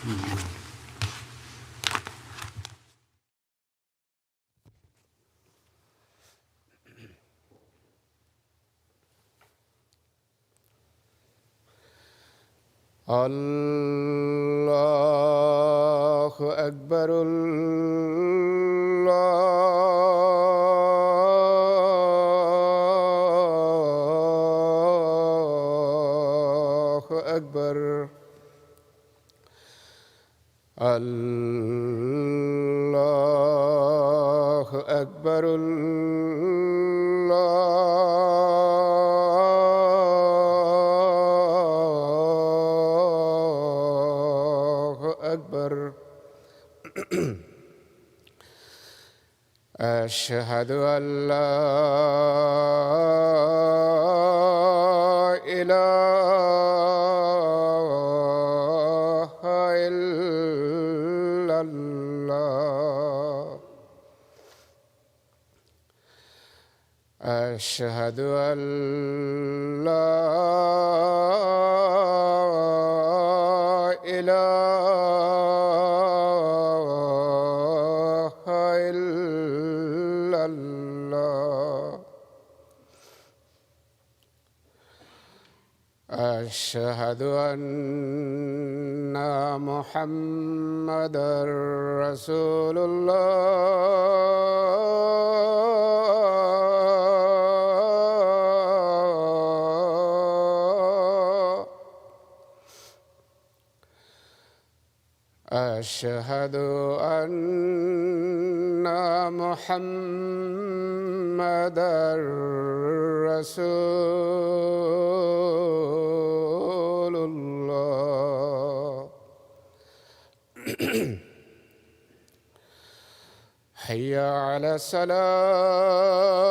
الله أكبر. الله أكبر. الله أكبر. أشهد أن لا إله إلا الله. أشهد أن لا إله إلا الله. أشهد أن محمدًا رسول الله. أشهد أن محمدًا رسول الله. حي على الصلاة.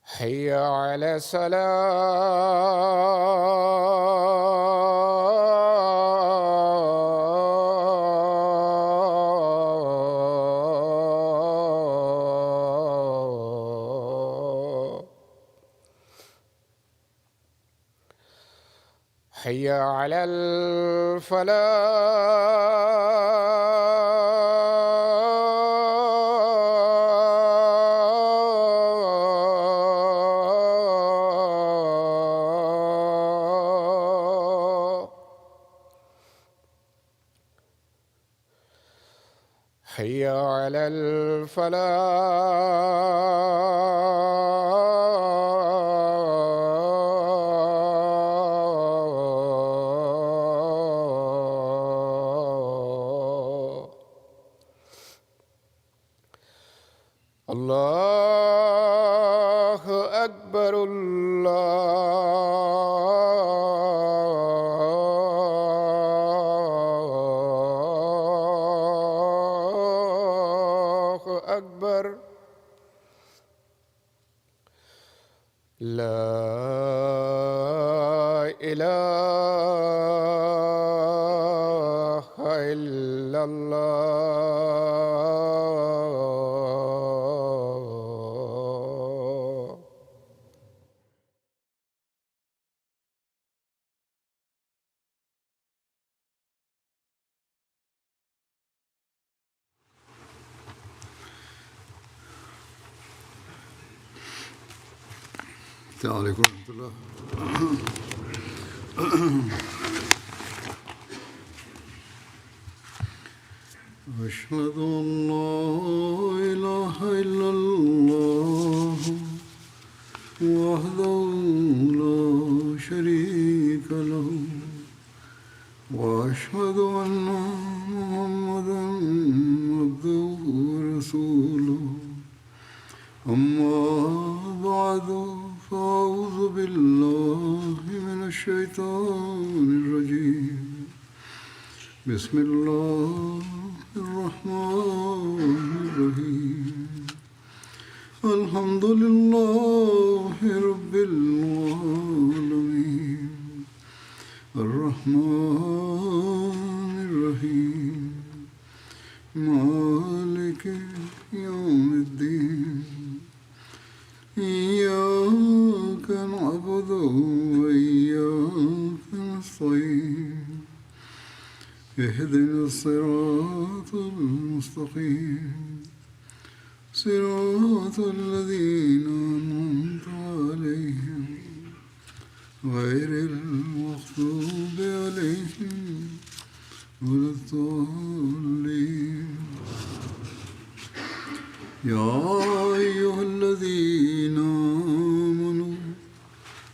حي على الصلاة. حي على الفلاح. حي على الفلاح. الله أكبر. الله أكبر. لا إله إلا الله. السلام عليكم ورحمة الله. أشهد أن لا إله إلا الله وحده لا شريك له وأشهد أن محمدًا عبده ورسوله. أما بعد فأعوذ بالله من الشيطان الرجيم. بسم الله الرحمن الرحيم. الحمد لله رب العالمين. الرحمن اهدنا الصراط المستقيم صراط الذين أنعمت عليهم غير المغضوب عليهم ولا الضالين. يا أيها الذين آمنوا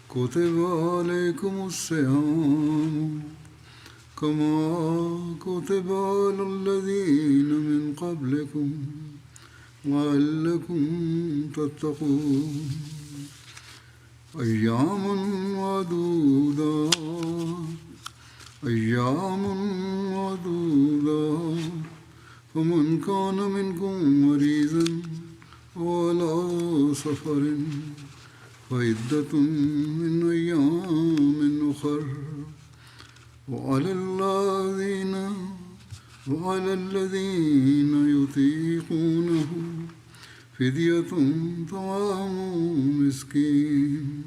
كتب عليكم الصيام كما كتب على الذين من قبلكم لعلكم تتقون. أياما معدودات فمن كان منكم مريضا وعلى سفر فعدة من أيام أخر وعلى الذين يطيقونه فدية طعام مسكين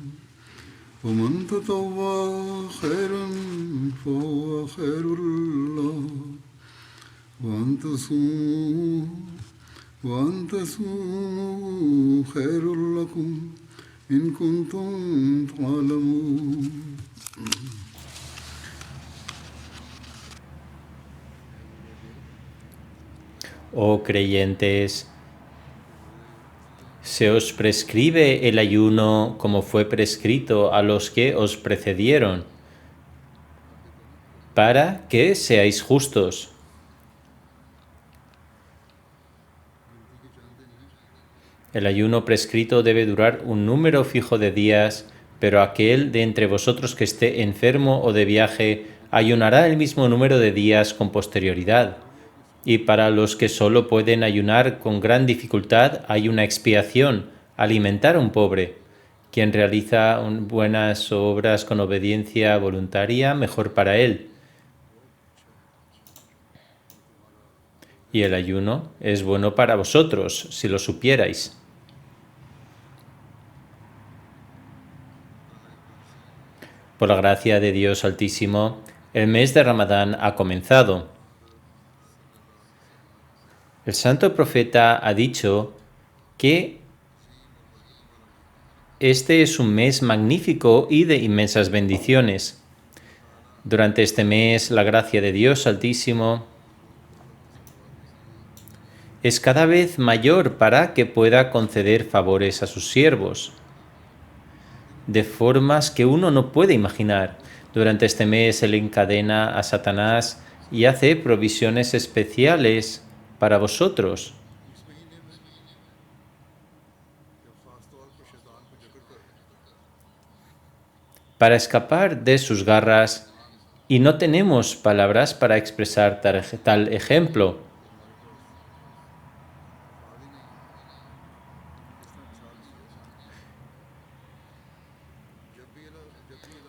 ومن تطوع خيرا فهو خير له وأن تصوموا خير لكم إن كنتم تعلمون. Oh creyentes, se os prescribe el ayuno como fue prescrito a los que os precedieron, para que seáis justos. El ayuno prescrito debe durar un número fijo de días, pero aquel de entre vosotros que esté enfermo o de viaje ayunará el mismo número de días con posterioridad. Y para los que solo pueden ayunar con gran dificultad hay una expiación, alimentar a un pobre. Quien realiza buenas obras con obediencia voluntaria, mejor para él. Y el ayuno es bueno para vosotros, si lo supierais. Por la gracia de Dios Altísimo, el mes de Ramadán ha comenzado. El santo profeta ha dicho que este es un mes magnífico y de inmensas bendiciones. Durante este mes, la gracia de Dios Altísimo es cada vez mayor para que pueda conceder favores a sus siervos, de formas que uno no puede imaginar. Durante este mes Él encadena a Satanás y hace provisiones especiales para vosotros. Para escapar de sus garras, y no tenemos palabras para expresar tal ejemplo.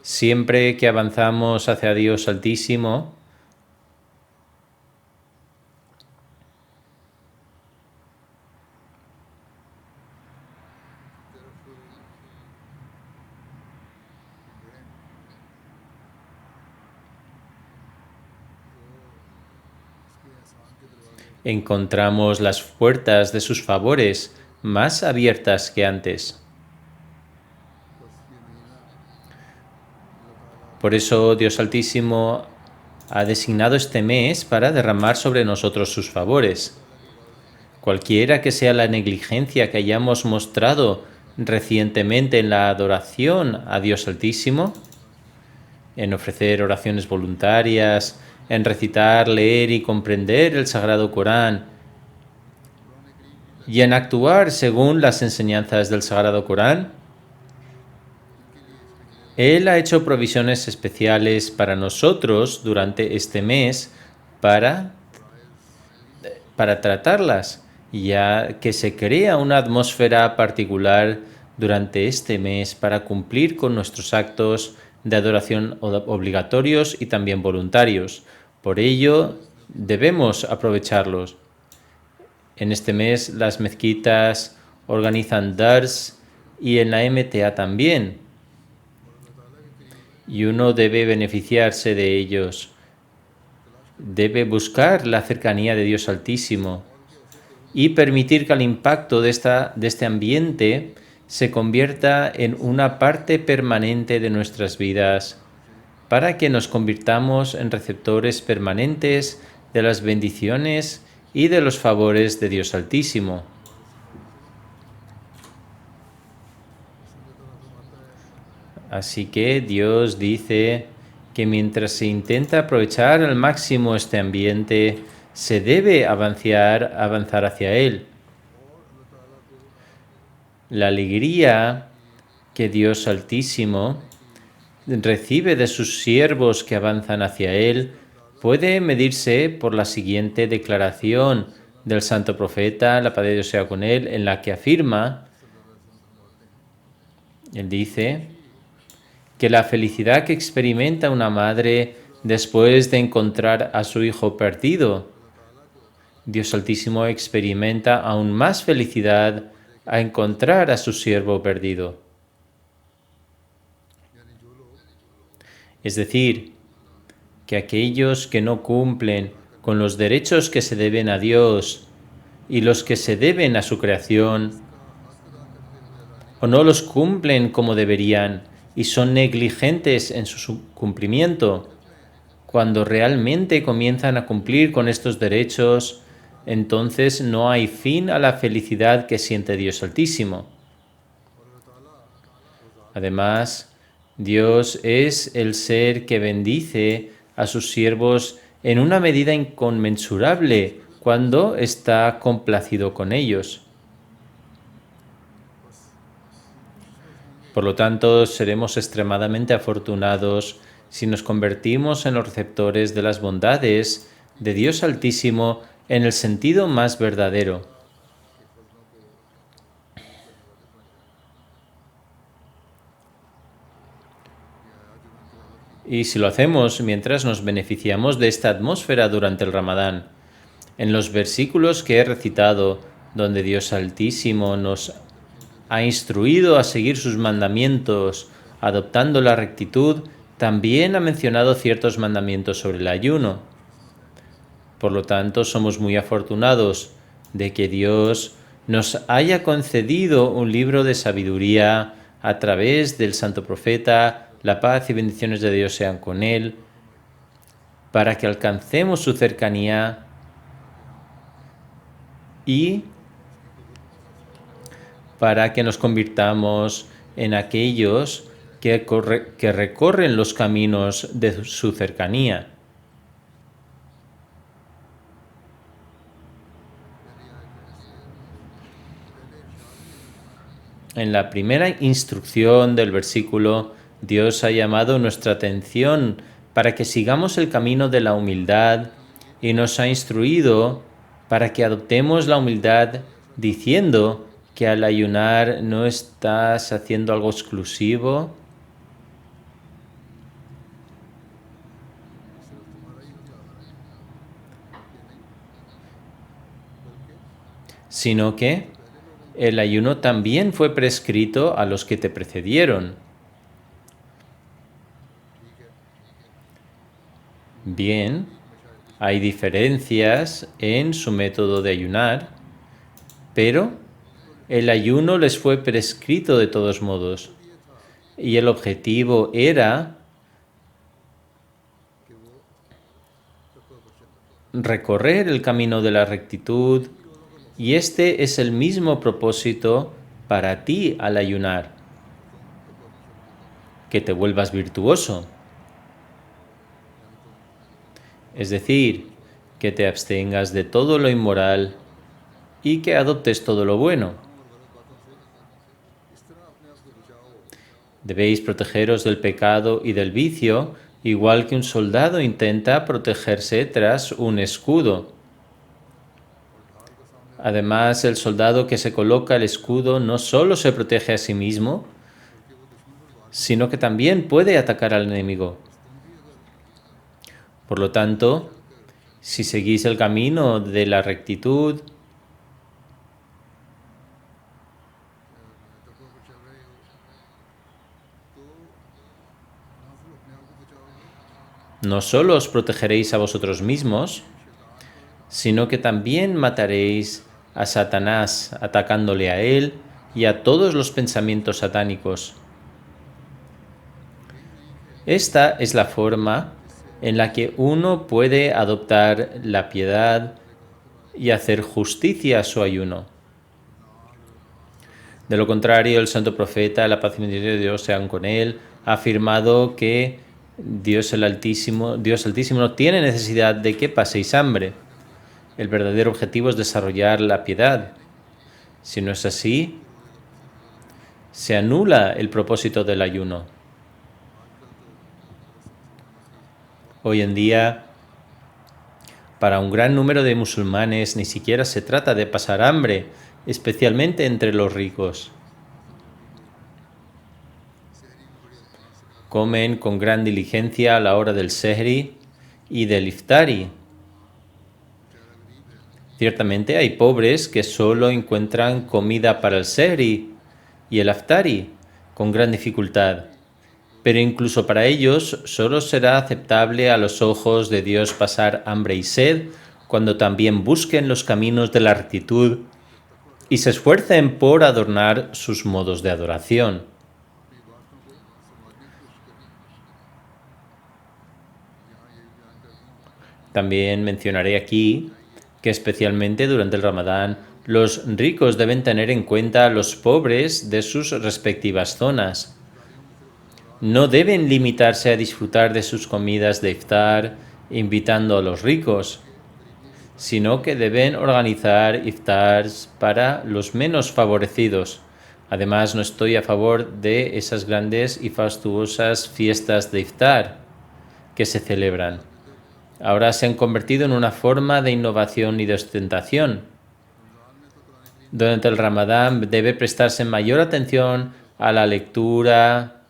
Siempre que avanzamos hacia Dios Altísimo, encontramos las puertas de sus favores más abiertas que antes. Por eso Dios Altísimo ha designado este mes para derramar sobre nosotros sus favores. Cualquiera que sea la negligencia que hayamos mostrado recientemente en la adoración a Dios Altísimo, en ofrecer oraciones voluntarias, en recitar, leer y comprender el Sagrado Corán, y en actuar según las enseñanzas del Sagrado Corán, Él ha hecho provisiones especiales para nosotros durante este mes para tratarlas, ya que se crea una atmósfera particular durante este mes para cumplir con nuestros actos de adoración obligatorios y también voluntarios. Por ello, debemos aprovecharlos. En este mes las mezquitas organizan dars y en la MTA también. Y uno debe beneficiarse de ellos. debe buscar la cercanía de Dios Altísimo y permitir que el impacto de este ambiente se convierta en una parte permanente de nuestras vidas, para que nos convirtamos en receptores permanentes de las bendiciones y de los favores de Dios Altísimo. Así que Dios dice que mientras se intenta aprovechar al máximo este ambiente, se debe avanzar hacia él. La alegría que Dios Altísimo recibe de sus siervos que avanzan hacia él puede medirse por la siguiente declaración del santo profeta, la paz de Dios sea con él, en la que afirma, él dice, que la felicidad que experimenta una madre después de encontrar a su hijo perdido, Dios Altísimo experimenta aún más felicidad a encontrar a su siervo perdido. Es decir, que aquellos que no cumplen con los derechos que se deben a Dios y los que se deben a su creación, o no los cumplen como deberían y son negligentes en su cumplimiento, cuando realmente comienzan a cumplir con estos derechos, entonces no hay fin a la felicidad que siente Dios Altísimo. Además, Dios es el ser que bendice a sus siervos en una medida inconmensurable cuando está complacido con ellos. Por lo tanto, seremos extremadamente afortunados si nos convertimos en los receptores de las bondades de Dios Altísimo en el sentido más verdadero. Y si lo hacemos mientras nos beneficiamos de esta atmósfera durante el Ramadán, en los versículos que he recitado, donde Dios Altísimo nos ha instruido a seguir sus mandamientos, adoptando la rectitud, también ha mencionado ciertos mandamientos sobre el ayuno. Por lo tanto, somos muy afortunados de que Dios nos haya concedido un libro de sabiduría a través del santo profeta, la paz y bendiciones de Dios sean con él, para que alcancemos su cercanía y para que nos convirtamos en aquellos que recorren los caminos de su cercanía. En la primera instrucción del versículo, Dios ha llamado nuestra atención para que sigamos el camino de la humildad y nos ha instruido para que adoptemos la humildad diciendo que al ayunar no estás haciendo algo exclusivo, sino que el ayuno también fue prescrito a los que te precedieron. Bien, hay diferencias en su método de ayunar, pero el ayuno les fue prescrito de todos modos. Y el objetivo era recorrer el camino de la rectitud, y este es el mismo propósito para ti al ayunar, que te vuelvas virtuoso. Es decir, que te abstengas de todo lo inmoral y que adoptes todo lo bueno. Debéis protegeros del pecado y del vicio, igual que un soldado intenta protegerse tras un escudo. Además, el soldado que se coloca el escudo no solo se protege a sí mismo, sino que también puede atacar al enemigo. Por lo tanto, si seguís el camino de la rectitud, no solo os protegeréis a vosotros mismos, sino que también mataréis a Satanás atacándole a él y a todos los pensamientos satánicos. Esta es la forma en la que uno puede adoptar la piedad y hacer justicia a su ayuno. De lo contrario, el santo profeta, la paz y misericordia de Dios sean con él, ha afirmado que Dios Altísimo no tiene necesidad de que paséis hambre. El verdadero objetivo es desarrollar la piedad. Si no es así, se anula el propósito del ayuno. Hoy en día, para un gran número de musulmanes ni siquiera se trata de pasar hambre, especialmente entre los ricos. Comen con gran diligencia a la hora del sehri y del iftari. Ciertamente hay pobres que solo encuentran comida para el sehri y el iftari con gran dificultad. Pero incluso para ellos solo será aceptable a los ojos de Dios pasar hambre y sed cuando también busquen los caminos de la rectitud y se esfuercen por adornar sus modos de adoración. También mencionaré aquí que especialmente durante el Ramadán los ricos deben tener en cuenta a los pobres de sus respectivas zonas. No deben limitarse a disfrutar de sus comidas de iftar invitando a los ricos, sino que deben organizar iftars para los menos favorecidos. Además, no estoy a favor de esas grandes y fastuosas fiestas de iftar que se celebran. Ahora se han convertido en una forma de innovación y de ostentación. Durante el Ramadán debe prestarse mayor atención a la lectura,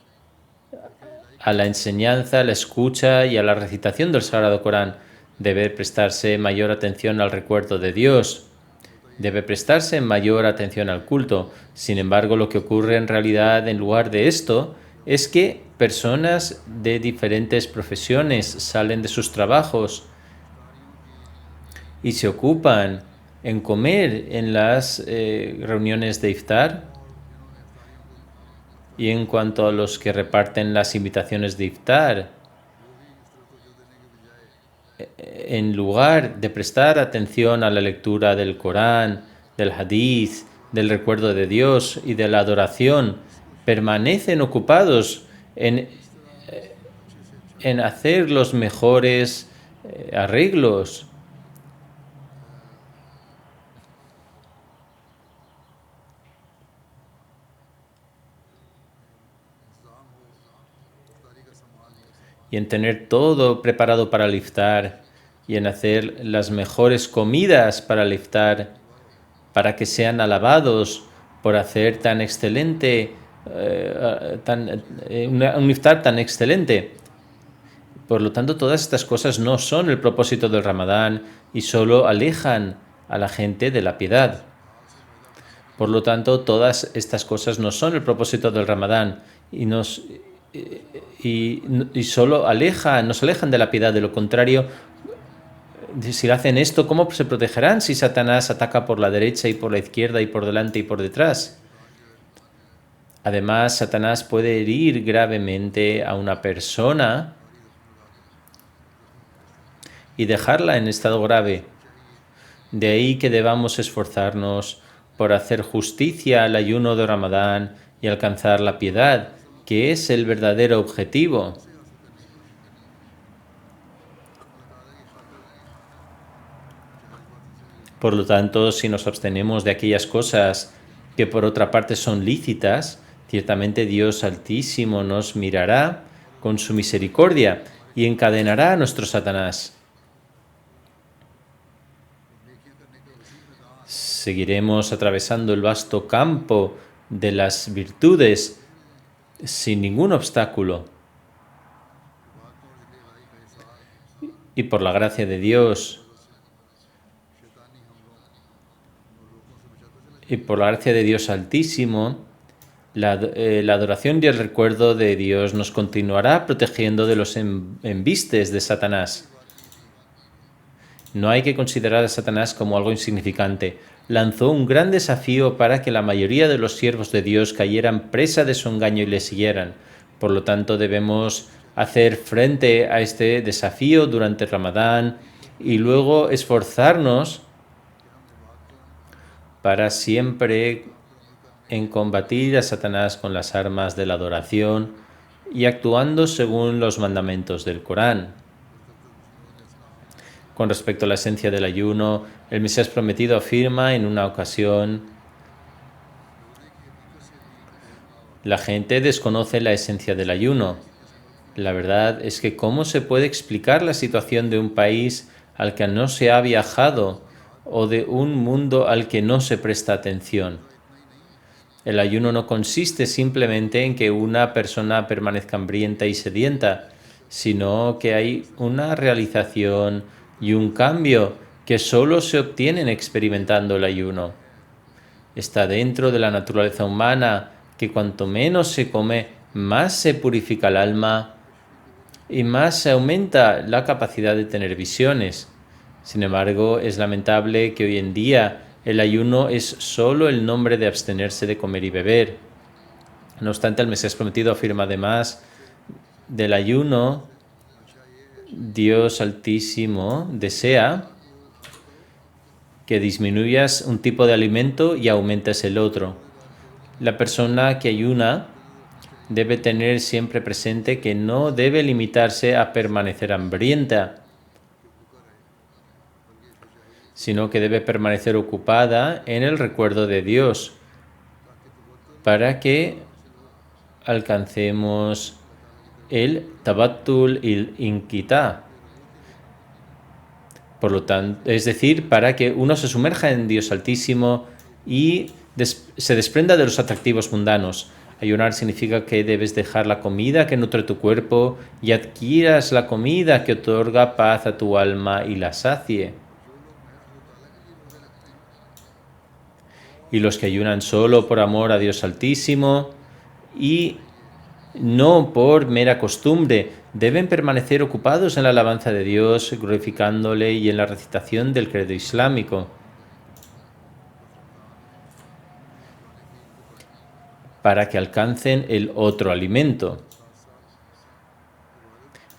a la enseñanza, a la escucha y a la recitación del Sagrado Corán. Debe prestarse mayor atención al recuerdo de Dios. Debe prestarse mayor atención al culto. Sin embargo, lo que ocurre en realidad en lugar de esto es que personas de diferentes profesiones salen de sus trabajos y se ocupan en comer en las reuniones de iftar. Y en cuanto a los que reparten las invitaciones de iftar, en lugar de prestar atención a la lectura del Corán, del Hadith, del recuerdo de Dios y de la adoración, permanecen ocupados en hacer los mejores arreglos. Y en tener todo preparado para el iftar y en hacer las mejores comidas para el iftar, para que sean alabados por hacer tan excelente, un iftar tan excelente. Por lo tanto, todas estas cosas no son el propósito del Ramadán y solo alejan a la gente de la piedad. Por lo tanto, todas estas cosas no son el propósito del Ramadán y solo nos alejan de la piedad. De lo contrario, si hacen esto, ¿cómo se protegerán si Satanás ataca por la derecha y por la izquierda y por delante y por detrás? Además, Satanás puede herir gravemente a una persona y dejarla en estado grave. De ahí que debamos esforzarnos por hacer justicia al ayuno de Ramadán y alcanzar la piedad, que es el verdadero objetivo. Por lo tanto, si nos abstenemos de aquellas cosas que por otra parte son lícitas, ciertamente Dios Altísimo nos mirará con su misericordia y encadenará a nuestro Satanás. Seguiremos atravesando el vasto campo de las virtudes sin ningún obstáculo. Y por la gracia de Dios, y por la gracia de Dios Altísimo, La adoración y el recuerdo de Dios nos continuará protegiendo de los embistes de Satanás. No hay que considerar a Satanás como algo insignificante. Lanzó un gran desafío para que la mayoría de los siervos de Dios cayeran presa de su engaño y le siguieran. Por lo tanto, debemos hacer frente a este desafío durante Ramadán y luego esforzarnos para siempre en combatir a Satanás con las armas de la adoración y actuando según los mandamientos del Corán. Con respecto a la esencia del ayuno, el Mesías prometido afirma en una ocasión: la gente desconoce la esencia del ayuno. La verdad es que ¿cómo se puede explicar la situación de un país al que no se ha viajado o de un mundo al que no se presta atención? El ayuno no consiste simplemente en que una persona permanezca hambrienta y sedienta, sino que hay una realización y un cambio que solo se obtienen experimentando el ayuno. Está dentro de la naturaleza humana que cuanto menos se come, más se purifica el alma y más se aumenta la capacidad de tener visiones. Sin embargo, es lamentable que hoy en día el ayuno es solo el nombre de abstenerse de comer y beber. No obstante, el Mesías prometido afirma además del ayuno: Dios Altísimo desea que disminuyas un tipo de alimento y aumentes el otro. La persona que ayuna debe tener siempre presente que no debe limitarse a permanecer hambrienta, sino que debe permanecer ocupada en el recuerdo de Dios para que alcancemos el tabattul y el inquitá. Por lo tanto, es decir, para que uno se sumerja en Dios Altísimo y se desprenda de los atractivos mundanos. Ayunar significa que debes dejar la comida que nutre tu cuerpo y adquieras la comida que otorga paz a tu alma y la sacie. Y los que ayunan solo por amor a Dios Altísimo y no por mera costumbre, deben permanecer ocupados en la alabanza de Dios, glorificándole y en la recitación del credo islámico, para que alcancen el otro alimento.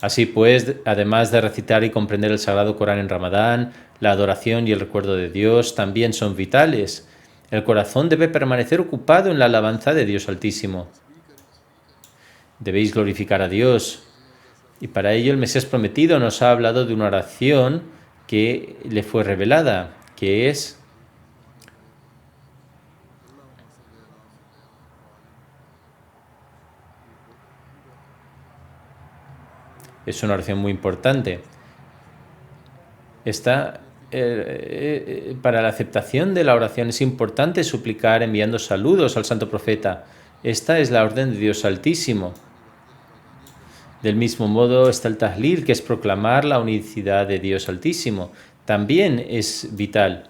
Así pues, además de recitar y comprender el Sagrado Corán en Ramadán, la adoración y el recuerdo de Dios también son vitales. El corazón debe permanecer ocupado en la alabanza de Dios Altísimo. Debéis glorificar a Dios. Y para ello el Mesías prometido nos ha hablado de una oración que le fue revelada, que es: una oración muy importante. Para la aceptación de la oración es importante suplicar enviando saludos al Santo Profeta. Esta es la orden de Dios Altísimo. Del mismo modo está el tahlil, que es proclamar la unicidad de Dios Altísimo. También es vital.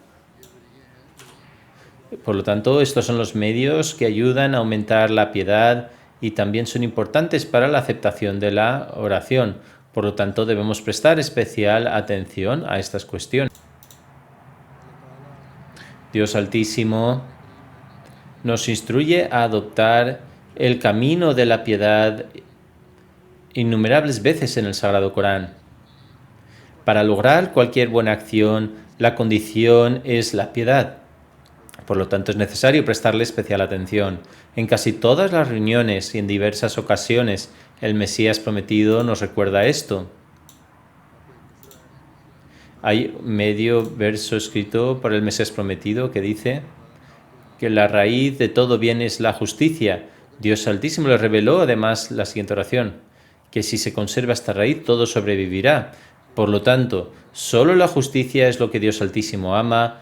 Por lo tanto, estos son los medios que ayudan a aumentar la piedad y también son importantes para la aceptación de la oración. Por lo tanto, debemos prestar especial atención a estas cuestiones. Dios Altísimo nos instruye a adoptar el camino de la piedad innumerables veces en el Sagrado Corán. Para lograr cualquier buena acción, la condición es la piedad. Por lo tanto, es necesario prestarle especial atención. En casi todas las reuniones y en diversas ocasiones, el Mesías prometido nos recuerda esto. Hay medio verso escrito por el Mesías prometido que dice que la raíz de todo bien es la justicia. Dios Altísimo le reveló además la siguiente oración: que si se conserva esta raíz, todo sobrevivirá. Por lo tanto, solo la justicia es lo que Dios Altísimo ama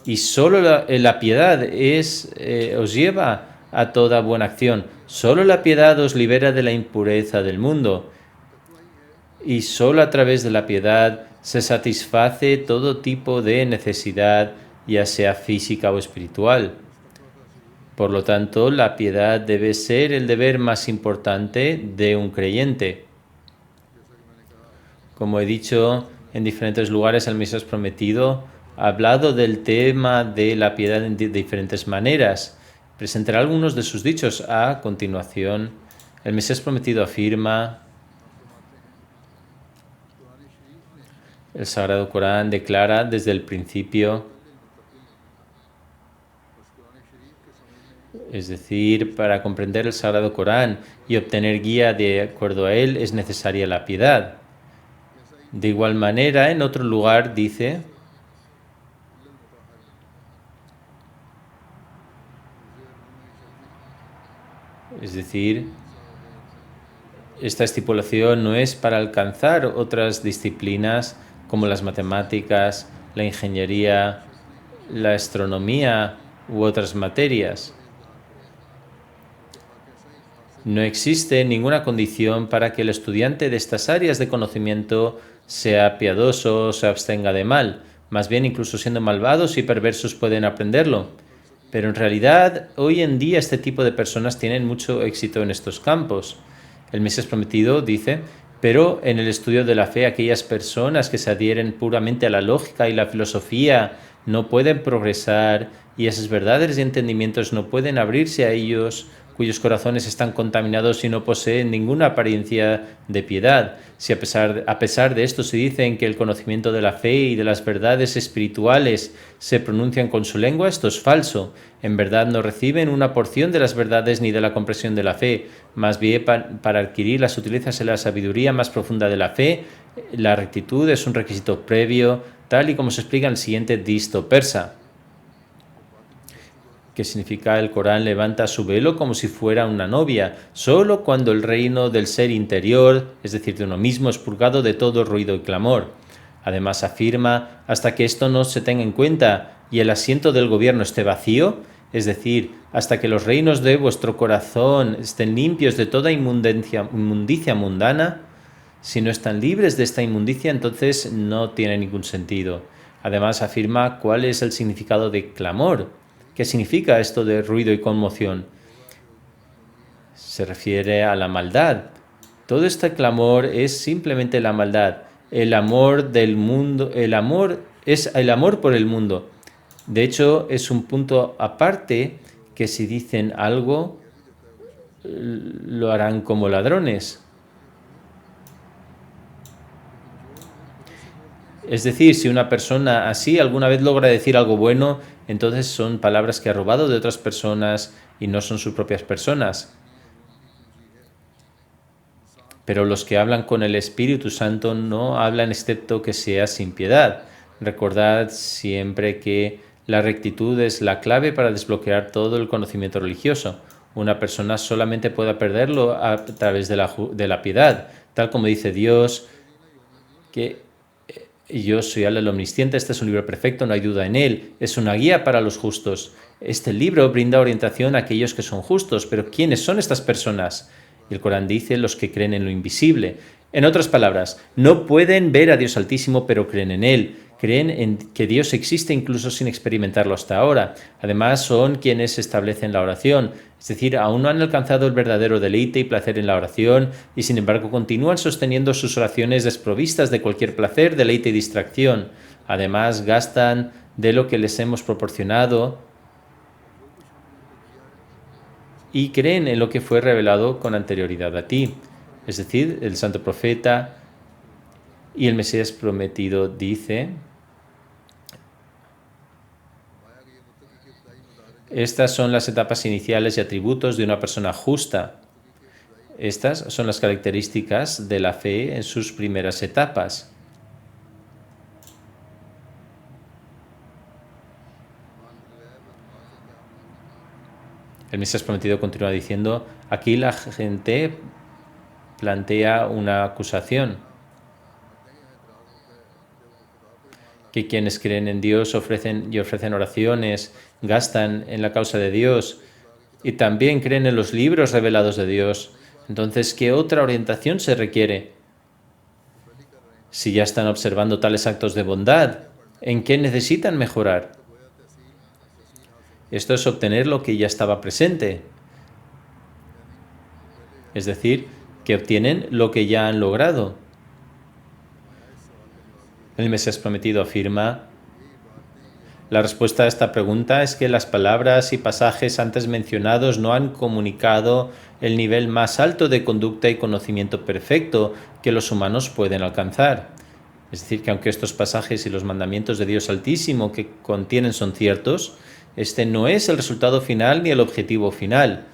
y solo la piedad os lleva a toda buena acción. Solo la piedad os libera de la impureza del mundo y solo a través de la piedad se satisface todo tipo de necesidad, ya sea física o espiritual. Por lo tanto, la piedad debe ser el deber más importante de un creyente. Como he dicho en diferentes lugares, el Mesías prometido ha hablado del tema de la piedad de diferentes maneras. Presentaré algunos de sus dichos a continuación. El Mesías prometido afirma: el Sagrado Corán declara desde el principio, es decir, para comprender el Sagrado Corán y obtener guía de acuerdo a él es necesaria la piedad. De igual manera, en otro lugar dice: es decir, esta estipulación no es para alcanzar otras disciplinas como las matemáticas, la ingeniería, la astronomía u otras materias. No existe ninguna condición para que el estudiante de estas áreas de conocimiento sea piadoso o se abstenga de mal. Más bien, incluso siendo malvados y perversos pueden aprenderlo. Pero en realidad, hoy en día este tipo de personas tienen mucho éxito en estos campos. El Mesías prometido dice: pero en el estudio de la fe, aquellas personas que se adhieren puramente a la lógica y la filosofía no pueden progresar, y esas verdades y entendimientos no pueden abrirse a ellos, cuyos corazones están contaminados y no poseen ninguna apariencia de piedad. Si a pesar de esto se dicen que el conocimiento de la fe y de las verdades espirituales se pronuncian con su lengua, esto es falso. En verdad no reciben una porción de las verdades ni de la comprensión de la fe. Más bien, para adquirir las sutilezas y la sabiduría más profunda de la fe, la rectitud es un requisito previo, tal y como se explica en el siguiente disto persa. ¿Qué significa? El Corán levanta su velo como si fuera una novia, solo cuando el reino del ser interior, es decir, de uno mismo, es purgado de todo ruido y clamor. Además afirma: hasta que esto no se tenga en cuenta y el asiento del gobierno esté vacío, es decir, hasta que los reinos de vuestro corazón estén limpios de toda inmundicia mundana, si no están libres de esta inmundicia, entonces no tiene ningún sentido. Además afirma cuál es el significado de clamor. ¿Qué significa esto de ruido y conmoción? Se refiere a la maldad. Todo este clamor es simplemente la maldad. El amor del mundo, el amor es el amor por el mundo. De hecho, es un punto aparte que si dicen algo, lo harán como ladrones. Es decir, si una persona así alguna vez logra decir algo bueno, entonces son palabras que ha robado de otras personas y no son sus propias personas. Pero los que hablan con el Espíritu Santo no hablan excepto que sea sin piedad. Recordad siempre que la rectitud es la clave para desbloquear todo el conocimiento religioso. Una persona solamente puede perderlo a través de la piedad, tal como dice Dios, que yo soy el omnisciente. Este es un libro perfecto, no hay duda en él. Es una guía para los justos. Este libro brinda orientación a aquellos que son justos, pero ¿quiénes son estas personas? El Corán dice: los que creen en lo invisible. En otras palabras, no pueden ver a Dios Altísimo, pero creen en Él. Creen en que Dios existe incluso sin experimentarlo hasta ahora. Además, son quienes establecen la oración. Es decir, aún no han alcanzado el verdadero deleite y placer en la oración y sin embargo continúan sosteniendo sus oraciones desprovistas de cualquier placer, deleite y distracción. Además, gastan de lo que les hemos proporcionado y creen en lo que fue revelado con anterioridad a ti. Es decir, el santo profeta y el Mesías prometido dice: estas son las etapas iniciales y atributos de una persona justa. Estas son las características de la fe en sus primeras etapas. El Mesías prometido continúa diciendo: aquí la gente plantea una acusación, que quienes creen en Dios ofrecen oraciones, gastan en la causa de Dios y también creen en los libros revelados de Dios. Entonces, ¿qué otra orientación se requiere? Si ya están observando tales actos de bondad, ¿en qué necesitan mejorar? Esto es obtener lo que ya estaba presente. Es decir, que obtienen lo que ya han logrado. El Mesías prometido afirma: la respuesta a esta pregunta es que las palabras y pasajes antes mencionados no han comunicado el nivel más alto de conducta y conocimiento perfecto que los humanos pueden alcanzar. Es decir, que aunque estos pasajes y los mandamientos de Dios Altísimo que contienen son ciertos, este no es el resultado final ni el objetivo final.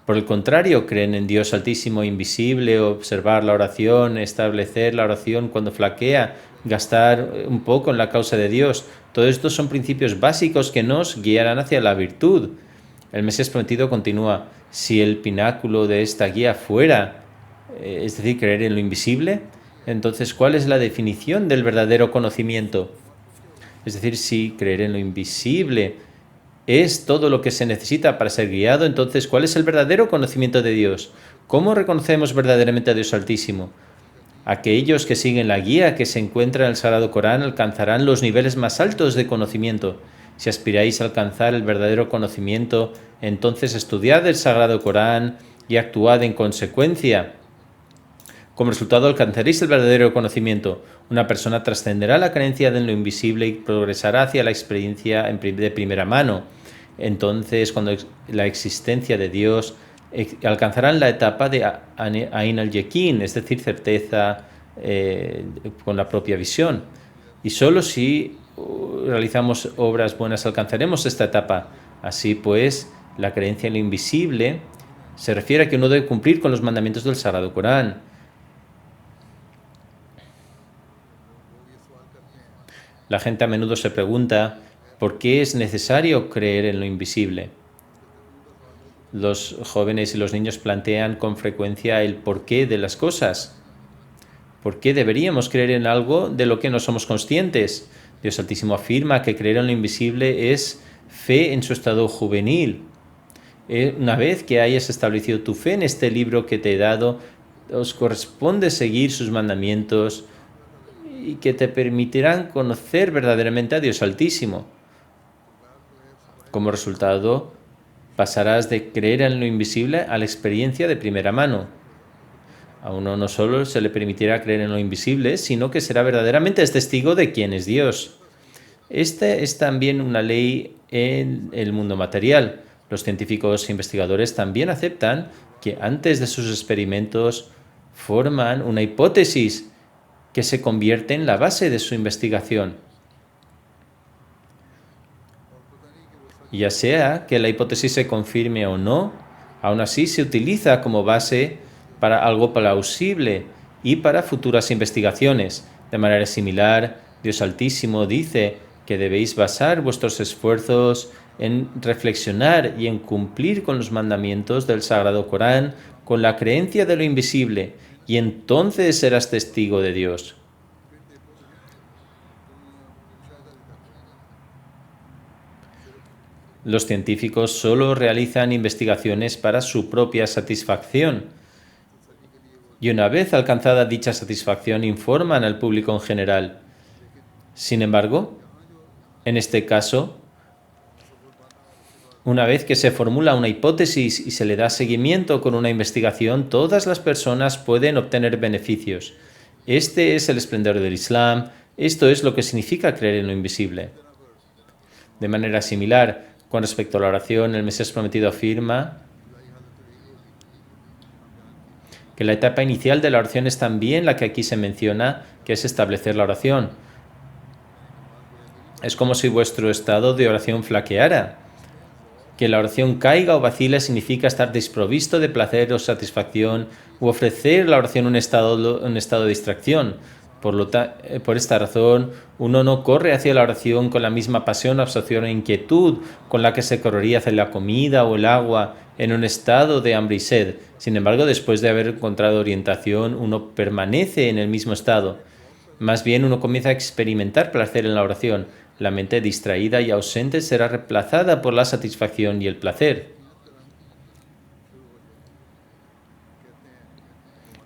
Por el contrario, creen en Dios Altísimo invisible, observar la oración, establecer la oración cuando flaquea, gastar un poco en la causa de Dios. Todos estos son principios básicos que nos guiarán hacia la virtud. El Mesías prometido continúa: si el pináculo de esta guía fuera, es decir, creer en lo invisible, entonces ¿cuál es la definición del verdadero conocimiento? Es decir, si creer en lo invisible es todo lo que se necesita para ser guiado, entonces ¿cuál es el verdadero conocimiento de Dios? ¿Cómo reconocemos verdaderamente a Dios Altísimo? Aquellos que siguen la guía que se encuentra en el Sagrado Corán alcanzarán los niveles más altos de conocimiento. Si aspiráis a alcanzar el verdadero conocimiento, entonces estudiad el Sagrado Corán y actuad en consecuencia. Como resultado alcanzaréis el verdadero conocimiento. Una persona trascenderá la creencia de lo invisible y progresará hacia la experiencia de primera mano. Entonces, cuando la existencia de Dios, alcanzarán la etapa de Ain al-Yakin, es decir, certeza con la propia visión. Y solo si realizamos obras buenas alcanzaremos esta etapa. Así pues, la creencia en lo invisible se refiere a que uno debe cumplir con los mandamientos del Sagrado Corán. La gente a menudo se pregunta por qué es necesario creer en lo invisible. Los jóvenes y los niños plantean con frecuencia el porqué de las cosas. ¿Por qué deberíamos creer en algo de lo que no somos conscientes? Dios Altísimo afirma que creer en lo invisible es fe en su estado juvenil. Una vez que hayas establecido tu fe en este libro que te he dado, os corresponde seguir sus mandamientos y que te permitirán conocer verdaderamente a Dios Altísimo. Como resultado, pasarás de creer en lo invisible a la experiencia de primera mano. A uno no solo se le permitirá creer en lo invisible, sino que será verdaderamente testigo de quién es Dios. Esta es también una ley en el mundo material. Los científicos e investigadores también aceptan que antes de sus experimentos forman una hipótesis que se convierte en la base de su investigación. Ya sea que la hipótesis se confirme o no, aún así se utiliza como base para algo plausible y para futuras investigaciones. De manera similar, Dios Altísimo dice que debéis basar vuestros esfuerzos en reflexionar y en cumplir con los mandamientos del Sagrado Corán con la creencia de lo invisible, y entonces serás testigo de Dios. Los científicos solo realizan investigaciones para su propia satisfacción, y una vez alcanzada dicha satisfacción informan al público en general. Sin embargo, en este caso, una vez que se formula una hipótesis y se le da seguimiento con una investigación, todas las personas pueden obtener beneficios. Este es el esplendor del Islam. Esto es lo que significa creer en lo invisible. De manera similar, con respecto a la oración, el Mesías prometido afirma que la etapa inicial de la oración es también la que aquí se menciona, que es establecer la oración. Es como si vuestro estado de oración flaqueara. Que la oración caiga o vacile significa estar desprovisto de placer o satisfacción, u ofrecer la oración un estado de distracción. Por esta razón, uno no corre hacia la oración con la misma pasión, absorción e inquietud con la que se correría hacia la comida o el agua en un estado de hambre y sed. Sin embargo, después de haber encontrado orientación, uno permanece en el mismo estado. Más bien, uno comienza a experimentar placer en la oración. La mente distraída y ausente será reemplazada por la satisfacción y el placer.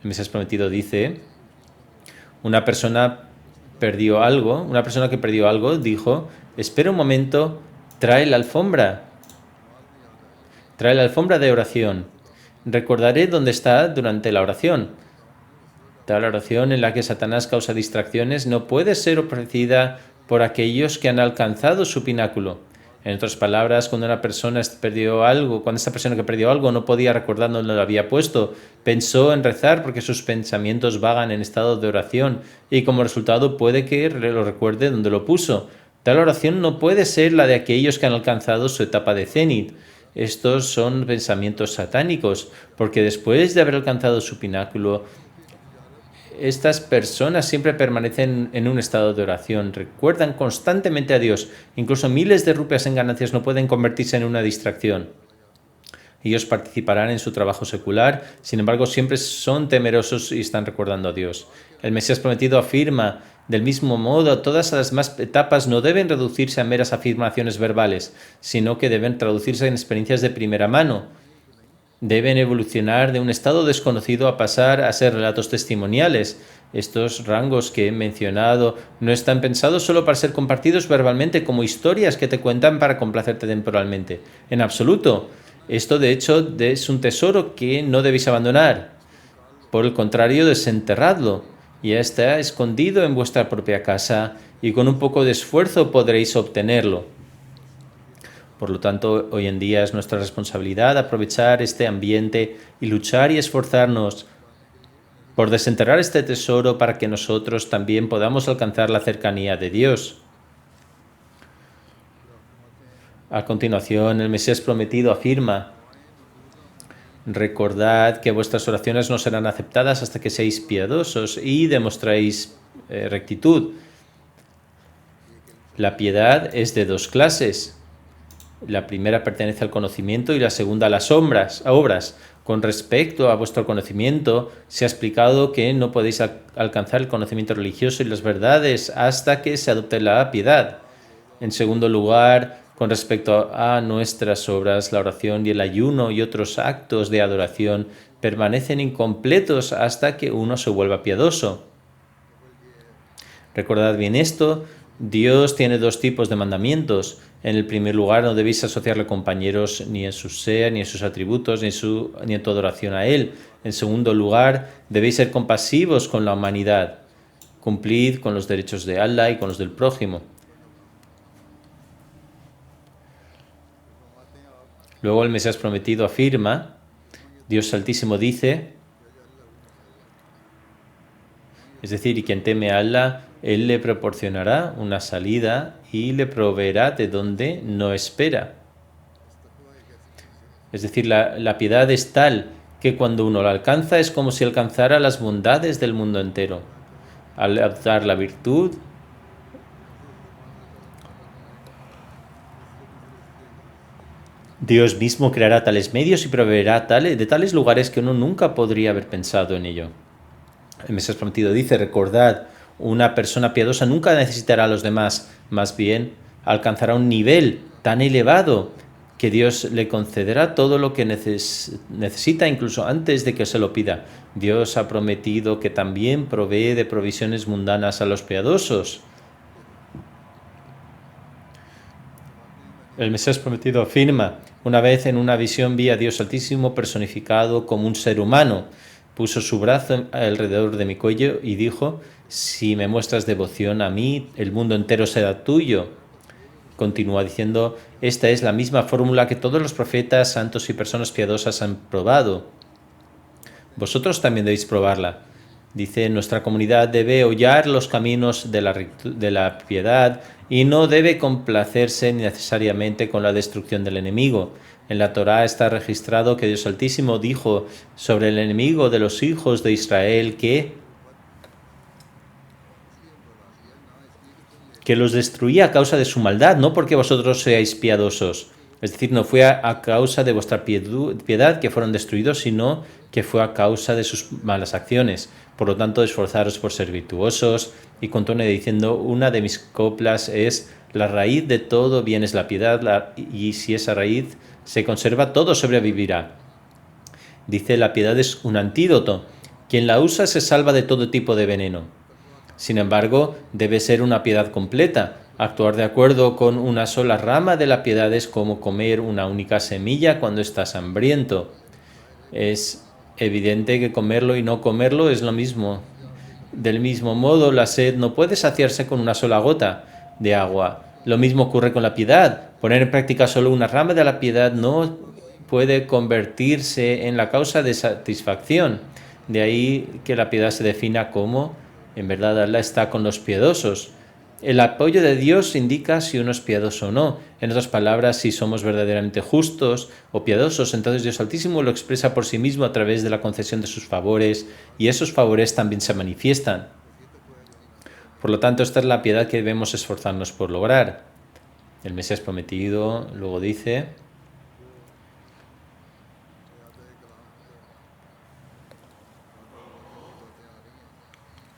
El Mesías prometido dice: una persona que perdió algo dijo: espera un momento Trae la alfombra de oración. Recordaré dónde está durante la oración. Tal oración en la que Satanás causa distracciones no puede ser ofrecida por aquellos que han alcanzado su pináculo. En otras palabras, cuando esta persona que perdió algo no podía recordar dónde lo había puesto, pensó en rezar porque sus pensamientos vagan en estado de oración y como resultado puede que lo recuerde donde lo puso. Tal oración no puede ser la de aquellos que han alcanzado su etapa de cenit. Estos son pensamientos satánicos, porque después de haber alcanzado su pináculo, estas personas siempre permanecen en un estado de oración, recuerdan constantemente a Dios. Incluso miles de rupias en ganancias no pueden convertirse en una distracción. Ellos participarán en su trabajo secular, sin embargo siempre son temerosos y están recordando a Dios. El Mesías prometido afirma, del mismo modo, todas las demás etapas no deben reducirse a meras afirmaciones verbales, sino que deben traducirse en experiencias de primera mano. Deben evolucionar de un estado desconocido a pasar a ser relatos testimoniales. Estos rangos que he mencionado no están pensados solo para ser compartidos verbalmente como historias que te cuentan para complacerte temporalmente. En absoluto. Esto, de hecho, es un tesoro que no debéis abandonar. Por el contrario, desenterradlo. Ya está escondido en vuestra propia casa y con un poco de esfuerzo podréis obtenerlo. Por lo tanto, hoy en día es nuestra responsabilidad aprovechar este ambiente y luchar y esforzarnos por desenterrar este tesoro para que nosotros también podamos alcanzar la cercanía de Dios. A continuación, el Mesías prometido afirma: recordad que vuestras oraciones no serán aceptadas hasta que seáis piadosos y demostréis rectitud. La piedad es de dos clases. La primera pertenece al conocimiento y la segunda a las obras. Con respecto a vuestro conocimiento, se ha explicado que no podéis alcanzar el conocimiento religioso y las verdades hasta que se adopte la piedad. En segundo lugar, con respecto a nuestras obras, la oración y el ayuno y otros actos de adoración permanecen incompletos hasta que uno se vuelva piadoso. Recordad bien esto. Dios tiene dos tipos de mandamientos. En el primer lugar, no debéis asociarle compañeros ni en su ser, ni en sus atributos, ni en tu adoración a Él. En segundo lugar, debéis ser compasivos con la humanidad. Cumplid con los derechos de Allah y con los del prójimo. Luego el Mesías prometido afirma, Dios Altísimo dice, es decir, y quien teme a Allah, Él le proporcionará una salida y le proveerá de donde no espera. Es decir, la piedad es tal que cuando uno la alcanza es como si alcanzara las bondades del mundo entero. Al adoptar la virtud, Dios mismo creará tales medios y proveerá de tales lugares que uno nunca podría haber pensado en ello. El Mesías prometido dice, recordad, una persona piadosa nunca necesitará a los demás, más bien alcanzará un nivel tan elevado que Dios le concederá todo lo que necesita incluso antes de que se lo pida. Dios ha prometido que también provee de provisiones mundanas a los piadosos. El Mesías prometido afirma, una vez en una visión vi a Dios Altísimo personificado como un ser humano. Puso su brazo alrededor de mi cuello y dijo, si me muestras devoción a mí, el mundo entero será tuyo. Continúa diciendo, esta es la misma fórmula que todos los profetas, santos y personas piadosas han probado. Vosotros también debéis probarla. Dice, nuestra comunidad debe hollar los caminos de la piedad y no debe complacerse necesariamente con la destrucción del enemigo. En la Torá está registrado que Dios Altísimo dijo sobre el enemigo de los hijos de Israel que los destruía a causa de su maldad, no porque vosotros seáis piadosos. Es decir, no fue a causa de vuestra piedad que fueron destruidos, sino que fue a causa de sus malas acciones. Por lo tanto, esforzaros por ser virtuosos. Y continúa diciendo, una de mis coplas es, la raíz de todo bien es la piedad, y si esa raíz se conserva, todo sobrevivirá. Dice, la piedad es un antídoto. Quien la usa se salva de todo tipo de veneno. Sin embargo, debe ser una piedad completa. Actuar de acuerdo con una sola rama de la piedad es como comer una única semilla cuando estás hambriento. Es evidente que comerlo y no comerlo es lo mismo. Del mismo modo, la sed no puede saciarse con una sola gota de agua. Lo mismo ocurre con la piedad. Poner en práctica solo una rama de la piedad no puede convertirse en la causa de satisfacción. De ahí que la piedad se defina como, en verdad, Allah está con los piedosos. El apoyo de Dios indica si uno es piadoso o no. En otras palabras, si somos verdaderamente justos o piadosos, entonces Dios Altísimo lo expresa por sí mismo a través de la concesión de sus favores, y esos favores también se manifiestan. Por lo tanto, esta es la piedad que debemos esforzarnos por lograr. El Mesías prometido luego dice: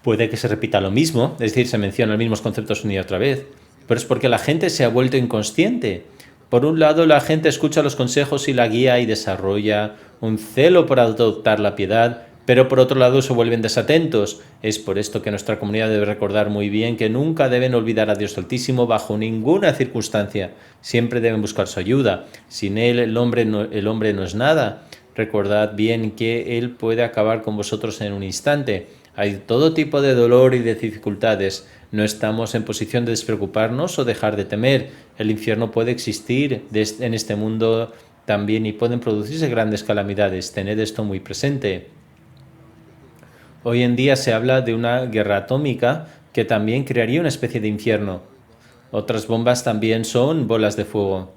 puede que se repita lo mismo, es decir, se mencionan los mismos conceptos una y otra vez, pero es porque la gente se ha vuelto inconsciente. Por un lado, la gente escucha los consejos y la guía y desarrolla un celo por adoptar la piedad, pero por otro lado se vuelven desatentos. Es por esto que nuestra comunidad debe recordar muy bien que nunca deben olvidar a Dios Altísimo bajo ninguna circunstancia. Siempre deben buscar su ayuda. Sin Él, el hombre no es nada. Recordad bien que Él puede acabar con vosotros en un instante. Hay todo tipo de dolor y de dificultades. No estamos en posición de despreocuparnos o dejar de temer. El infierno puede existir en este mundo también y pueden producirse grandes calamidades. Tened esto muy presente. Hoy en día se habla de una guerra atómica que también crearía una especie de infierno. Otras bombas también son bolas de fuego.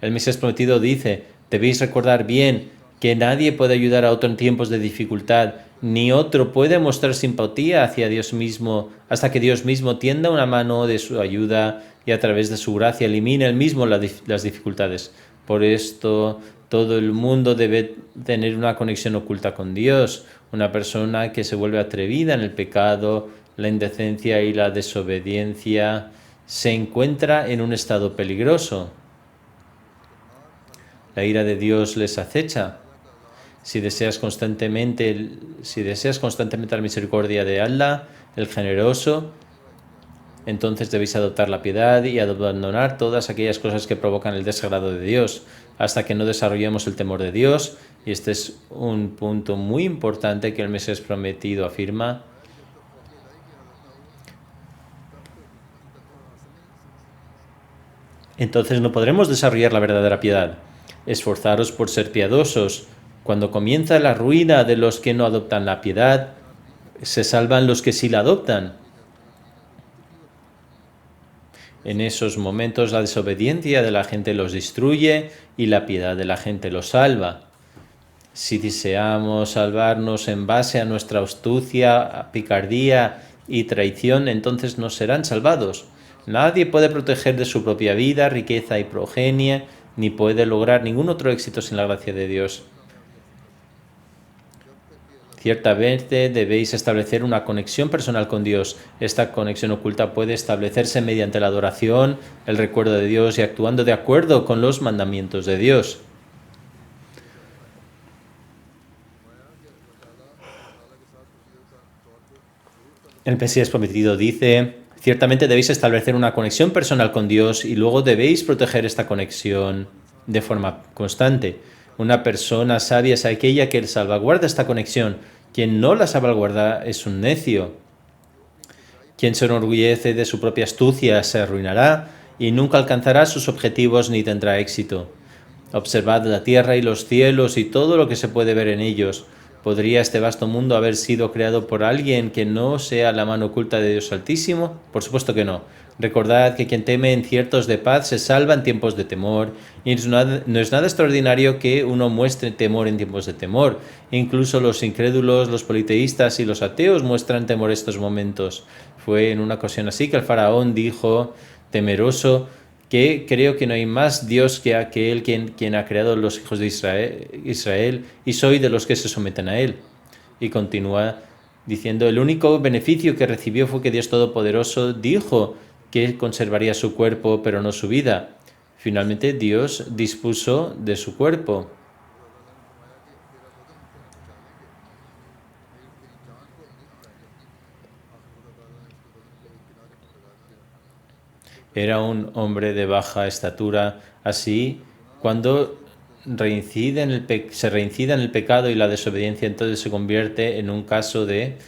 El Mesías prometido dice: debéis recordar bien que nadie puede ayudar a otro en tiempos de dificultad, ni otro puede mostrar simpatía hacia Dios mismo hasta que Dios mismo tienda una mano de su ayuda y a través de su gracia elimine él mismo las dificultades. Por esto, todo el mundo debe tener una conexión oculta con Dios. Una persona que se vuelve atrevida en el pecado, la indecencia y la desobediencia se encuentra en un estado peligroso. La ira de Dios les acecha. Si deseas constantemente la misericordia de Allah, el generoso, entonces debéis adoptar la piedad y abandonar todas aquellas cosas que provocan el desagrado de Dios, hasta que no desarrollemos el temor de Dios. Y este es un punto muy importante que el Mesías prometido afirma. Entonces no podremos desarrollar la verdadera piedad. Esforzaros por ser piadosos. Cuando comienza la ruina de los que no adoptan la piedad, se salvan los que sí la adoptan. En esos momentos la desobediencia de la gente los destruye y la piedad de la gente los salva. Si deseamos salvarnos en base a nuestra astucia, picardía y traición, entonces no serán salvados. Nadie puede proteger de su propia vida, riqueza y progenie, ni puede lograr ningún otro éxito sin la gracia de Dios. Ciertamente debéis establecer una conexión personal con Dios. Esta conexión oculta puede establecerse mediante la adoración, el recuerdo de Dios y actuando de acuerdo con los mandamientos de Dios. El Mesías prometido dice: ciertamente debéis establecer una conexión personal con Dios y luego debéis proteger esta conexión de forma constante. Una persona sabia es aquella que salvaguarda esta conexión. Quien no la salvaguarda es un necio. Quien se enorgullece de su propia astucia se arruinará y nunca alcanzará sus objetivos ni tendrá éxito. Observad la tierra y los cielos y todo lo que se puede ver en ellos. ¿Podría este vasto mundo haber sido creado por alguien que no sea la mano oculta de Dios Altísimo? Por supuesto que no. Recordad que quien teme en ciertos de paz se salva en tiempos de temor, y no es nada extraordinario que uno muestre temor en tiempos de temor. Incluso los incrédulos, los politeístas y los ateos muestran temor en estos momentos. Fue en una ocasión así que el faraón dijo, temeroso, que creo que no hay más Dios que aquel quien ha creado los hijos de Israel y soy de los que se someten a él. Y continúa diciendo, el único beneficio que recibió fue que Dios Todopoderoso dijo que conservaría su cuerpo, pero no su vida. Finalmente Dios dispuso de su cuerpo. Era un hombre de baja estatura. Así, cuando se reincide en el pecado y la desobediencia, entonces se convierte en un caso de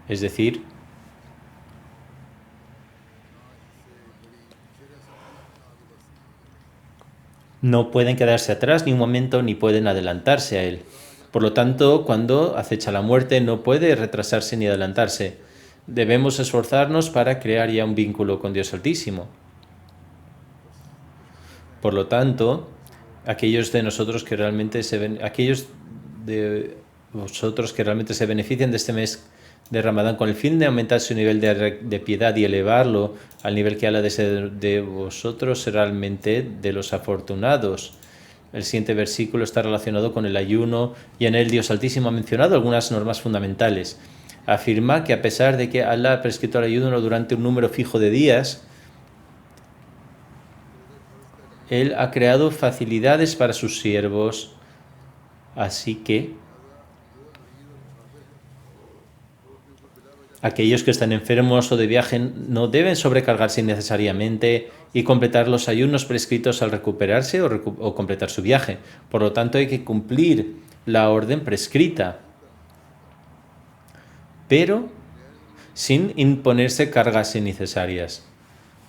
es decir, no pueden quedarse atrás ni un momento ni pueden adelantarse a él. Por lo tanto, cuando acecha la muerte no puede retrasarse ni adelantarse. Debemos esforzarnos para crear ya un vínculo con Dios Altísimo. Por lo tanto, aquellos de vosotros que realmente se benefician de este mes de Ramadán con el fin de aumentar su nivel de piedad y elevarlo al nivel que habla de vosotros realmente de los afortunados. El siguiente versículo está relacionado con el ayuno y en él Dios Altísimo ha mencionado algunas normas fundamentales. Afirma que a pesar de que Allah ha prescrito el ayuno durante un número fijo de días, Él ha creado facilidades para sus siervos, así que aquellos que están enfermos o de viaje no deben sobrecargarse innecesariamente y completar los ayunos prescritos al recuperarse o completar su viaje. Por lo tanto, hay que cumplir la orden prescrita, pero sin imponerse cargas innecesarias.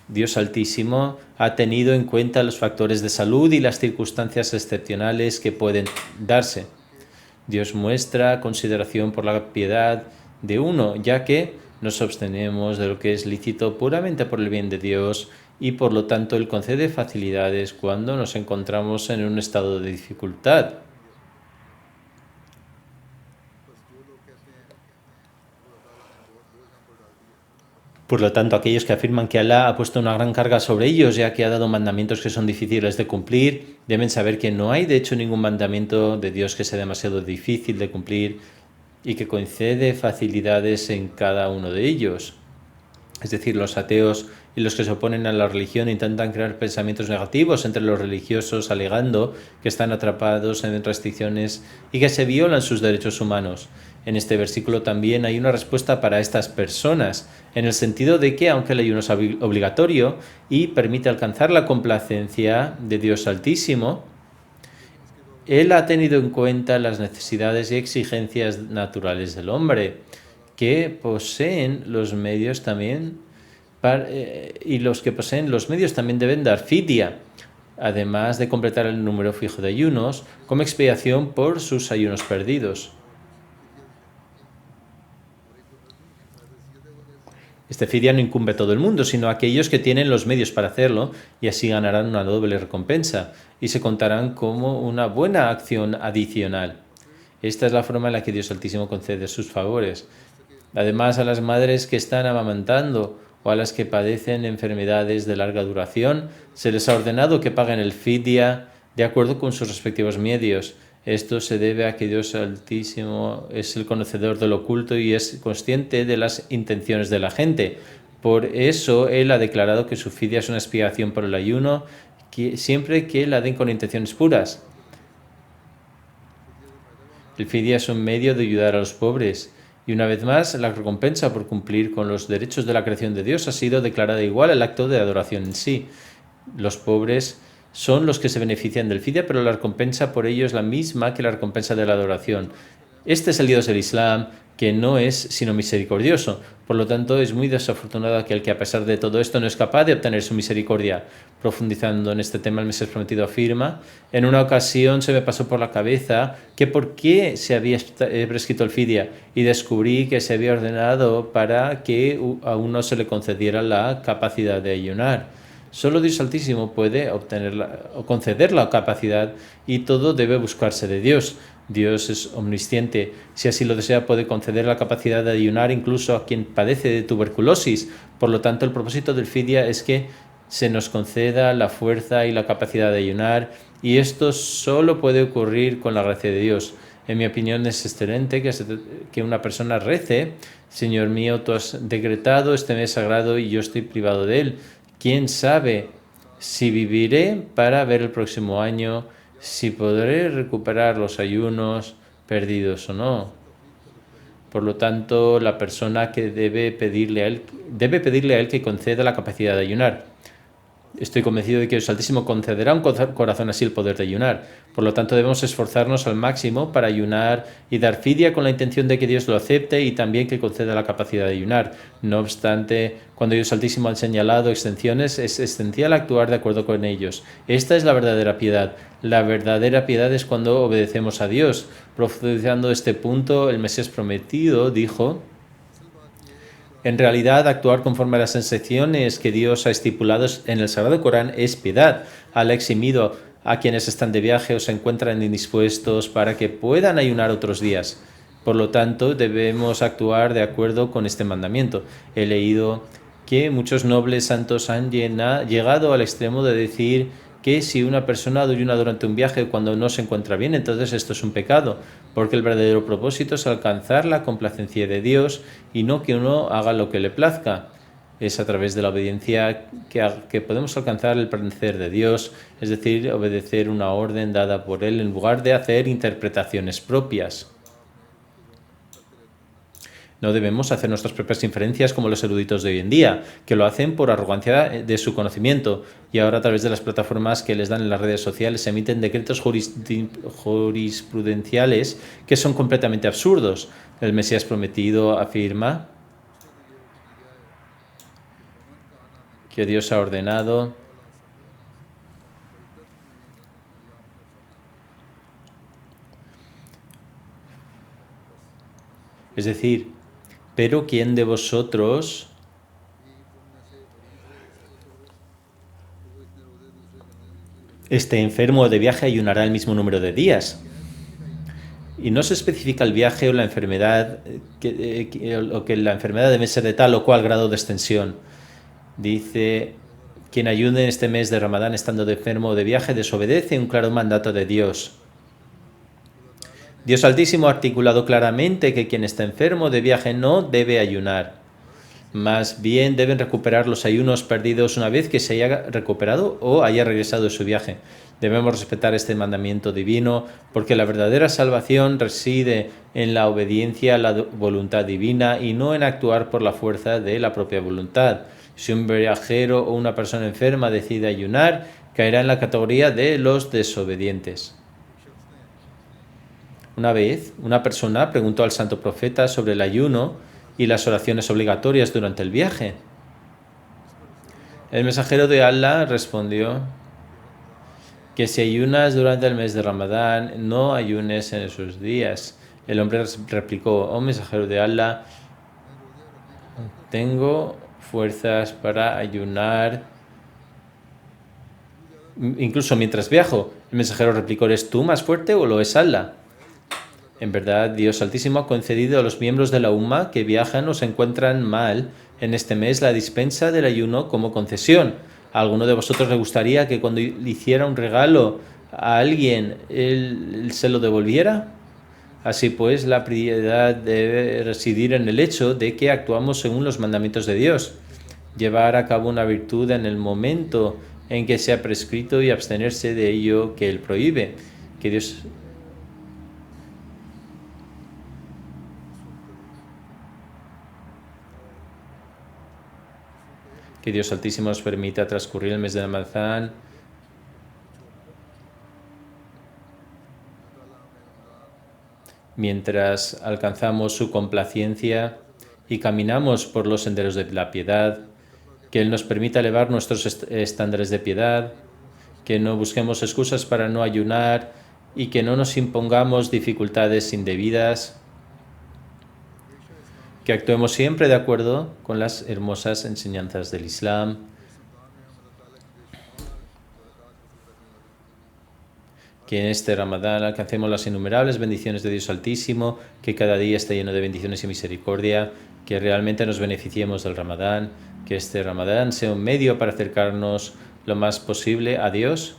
Dios Altísimo ha tenido en cuenta los factores de salud y las circunstancias excepcionales que pueden darse. Dios muestra consideración por la piedad de uno, ya que nos abstenemos de lo que es lícito puramente por el bien de Dios y por lo tanto Él concede facilidades cuando nos encontramos en un estado de dificultad. Por lo tanto, aquellos que afirman que Alá ha puesto una gran carga sobre ellos, ya que ha dado mandamientos que son difíciles de cumplir, deben saber que no hay de hecho ningún mandamiento de Dios que sea demasiado difícil de cumplir y que concede facilidades en cada uno de ellos. Es decir, los ateos y los que se oponen a la religión intentan crear pensamientos negativos entre los religiosos, alegando que están atrapados en restricciones y que se violan sus derechos humanos. En este versículo también hay una respuesta para estas personas, en el sentido de que, aunque el ayuno es obligatorio y permite alcanzar la complacencia de Dios Altísimo, Él ha tenido en cuenta las necesidades y exigencias naturales del hombre, que poseen los medios también, y los que poseen los medios también deben dar fidia, además de completar el número fijo de ayunos, como expiación por sus ayunos perdidos. Este fidia no incumbe a todo el mundo, sino a aquellos que tienen los medios para hacerlo, y así ganarán una doble recompensa y se contarán como una buena acción adicional. Esta es la forma en la que Dios Altísimo concede sus favores. Además, a las madres que están amamantando o a las que padecen enfermedades de larga duración, se les ha ordenado que paguen el fidia de acuerdo con sus respectivos medios. Esto se debe a que Dios Altísimo es el conocedor del oculto y es consciente de las intenciones de la gente. Por eso Él ha declarado que su fidia es una expiación por el ayuno, siempre que la den con intenciones puras. El fidia es un medio de ayudar a los pobres. Y una vez más, la recompensa por cumplir con los derechos de la creación de Dios ha sido declarada igual al acto de adoración en sí. Los pobres son los que se benefician del fidia, pero la recompensa por ello es la misma que la recompensa de la adoración. Este es el Dios del Islam, que no es sino misericordioso. Por lo tanto, es muy desafortunado aquel que a pesar de todo esto no es capaz de obtener su misericordia. Profundizando en este tema, el Mesías Prometido afirma: en una ocasión se me pasó por la cabeza que por qué se había prescrito el fidia y descubrí que se había ordenado para que a uno se le concediera la capacidad de ayunar. Solo Dios Altísimo puede conceder la capacidad y todo debe buscarse de Dios. Dios es omnisciente. Si así lo desea, puede conceder la capacidad de ayunar incluso a quien padece de tuberculosis. Por lo tanto, el propósito del fidia es que se nos conceda la fuerza y la capacidad de ayunar, y esto solo puede ocurrir con la gracia de Dios. En mi opinión, es excelente que una persona rece: Señor mío, tú has decretado este mes sagrado y yo estoy privado de él. ¿Quién sabe si viviré para ver el próximo año, si podré recuperar los ayunos perdidos o no? Por lo tanto, la persona que debe pedirle a él que conceda la capacidad de ayunar. Estoy convencido de que Dios Altísimo concederá a un corazón así el poder de ayunar. Por lo tanto, debemos esforzarnos al máximo para ayunar y dar fidia con la intención de que Dios lo acepte y también que conceda la capacidad de ayunar. No obstante, cuando Dios Altísimo ha señalado extensiones, es esencial actuar de acuerdo con ellos. Esta es la verdadera piedad. La verdadera piedad es cuando obedecemos a Dios. Profundizando este punto, el Mesías prometido dijo: en realidad, actuar conforme a las excepciones que Dios ha estipulado en el Sagrado Corán es piedad. Allah ha eximido a quienes están de viaje o se encuentran indispuestos para que puedan ayunar otros días. Por lo tanto, debemos actuar de acuerdo con este mandamiento. He leído que muchos nobles santos han llegado al extremo de decir que si una persona ayuna durante un viaje cuando no se encuentra bien, entonces esto es un pecado, porque el verdadero propósito es alcanzar la complacencia de Dios y no que uno haga lo que le plazca. Es a través de la obediencia que podemos alcanzar el placer de Dios, es decir, obedecer una orden dada por Él en lugar de hacer interpretaciones propias. No debemos hacer nuestras propias inferencias como los eruditos de hoy en día, que lo hacen por arrogancia de su conocimiento y ahora a través de las plataformas que les dan en las redes sociales se emiten decretos jurisprudenciales que son completamente absurdos. El Mesías prometido afirma que Dios ha ordenado es decir, pero ¿quién de vosotros esté enfermo o de viaje ayunará el mismo número de días? Y no se especifica el viaje o la enfermedad, o que la enfermedad debe ser de tal o cual grado de extensión. Dice: quien ayude en este mes de Ramadán estando de enfermo o de viaje desobedece un claro mandato de Dios. Dios Altísimo ha articulado claramente que quien está enfermo de viaje no debe ayunar. Más bien deben recuperar los ayunos perdidos una vez que se haya recuperado o haya regresado de su viaje. Debemos respetar este mandamiento divino porque la verdadera salvación reside en la obediencia a la voluntad divina y no en actuar por la fuerza de la propia voluntad. Si un viajero o una persona enferma decide ayunar, caerá en la categoría de los desobedientes. Una vez, una persona preguntó al santo profeta sobre el ayuno y las oraciones obligatorias durante el viaje. El mensajero de Allah respondió que si ayunas durante el mes de Ramadán, no ayunes en esos días. El hombre replicó: oh mensajero de Allah, tengo fuerzas para ayunar incluso mientras viajo. El mensajero replicó: ¿eres tú más fuerte o lo es Allah? En verdad, Dios Altísimo ha concedido a los miembros de la Umma que viajan o se encuentran mal en este mes la dispensa del ayuno como concesión. ¿A alguno de vosotros le gustaría que cuando le hiciera un regalo a alguien, él se lo devolviera? Así pues, la piedad debe residir en el hecho de que actuamos según los mandamientos de Dios. Llevar a cabo una virtud en el momento en que se ha prescrito y abstenerse de ello que Él prohíbe. Que Dios Altísimo nos permita transcurrir el mes de Ramadán mientras alcanzamos su complacencia y caminamos por los senderos de la piedad, que Él nos permita elevar nuestros estándares de piedad, que no busquemos excusas para no ayunar y que no nos impongamos dificultades indebidas, que actuemos siempre de acuerdo con las hermosas enseñanzas del Islam, que en este Ramadán alcancemos las innumerables bendiciones de Dios Altísimo, que cada día esté lleno de bendiciones y misericordia, que realmente nos beneficiemos del Ramadán, que este Ramadán sea un medio para acercarnos lo más posible a Dios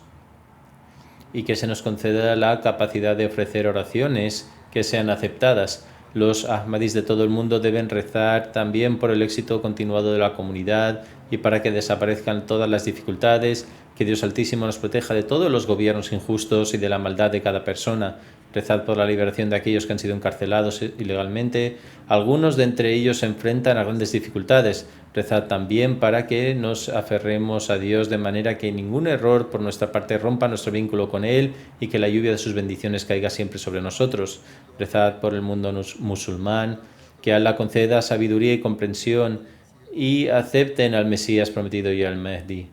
y que se nos conceda la capacidad de ofrecer oraciones que sean aceptadas. Los Ahmadis de todo el mundo deben rezar también por el éxito continuado de la comunidad y para que desaparezcan todas las dificultades, que Dios Altísimo nos proteja de todos los gobiernos injustos y de la maldad de cada persona. Rezad por la liberación de aquellos que han sido encarcelados ilegalmente. Algunos de entre ellos se enfrentan a grandes dificultades. Rezad también para que nos aferremos a Dios de manera que ningún error por nuestra parte rompa nuestro vínculo con Él y que la lluvia de sus bendiciones caiga siempre sobre nosotros. Rezad por el mundo musulmán, que Allah conceda sabiduría y comprensión y acepten al Mesías prometido y al Mahdi.